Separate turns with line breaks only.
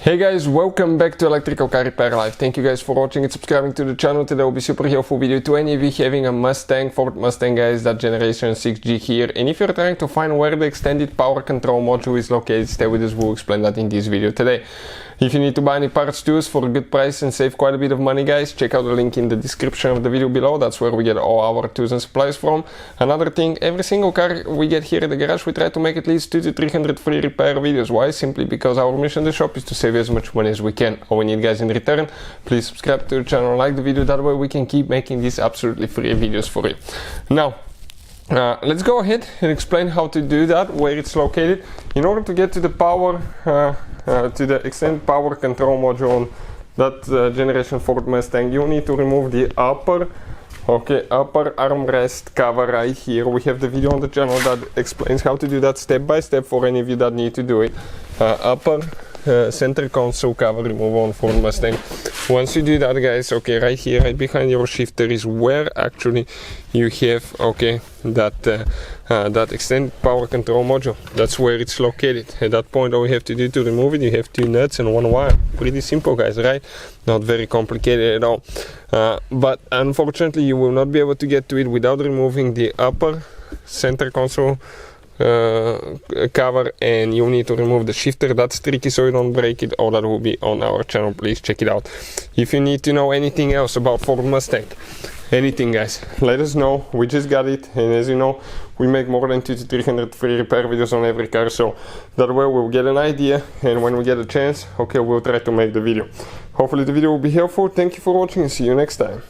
Hey guys, welcome back to Electrical Car Repair Live. Thank you guys for watching and subscribing to the channel. Today will be super helpful video to any of you having a Mustang, Ford Mustang guys, that generation 6G here. And if you're trying to find where the extended power control module is located, stay with us, we'll explain that in this video today. If you need to buy any parts tools for a good price and save quite a bit of money guys, check out the link in the description of the video below. That's where we get all our tools and supplies from. Another thing, every single car we get here at the garage, we try to make at least 200 to 300 free repair videos. Why? Simply because our mission in the shop is to save you as much money as we can. All we need guys in return, please subscribe to the channel, like the video, that way we can keep making these absolutely free videos for you. Now, let's go ahead and explain how to do that, where it's located. In order to get to the power, to the extended power control module on that generation Ford Mustang, you need to remove the upper armrest cover right here. We have the video on the channel that explains how to do that step by step for any of you that need to do it. Upper center console cover removal on Ford Mustang. Once you do that guys, right here, right behind your shifter is where actually you have that extended power control module. That's where it's located. At that point, all we have to do to remove it, you have 2 nuts and 1 wire. Pretty simple guys, right? Not very complicated at all. But unfortunately you will not be able to get to it without removing the upper center console cover, and you need to remove the shifter. That's tricky, so you don't break it. All that will be on our channel, please check it out. If you need to know anything else about Ford Mustang, anything guys, let us know. We just got it, and as you know, we make more than 200 to 300 free repair videos on every car, so that way we'll get an idea, and when we get a chance, we'll try to make the video. Hopefully the video will be helpful. Thank you for watching and see you next time.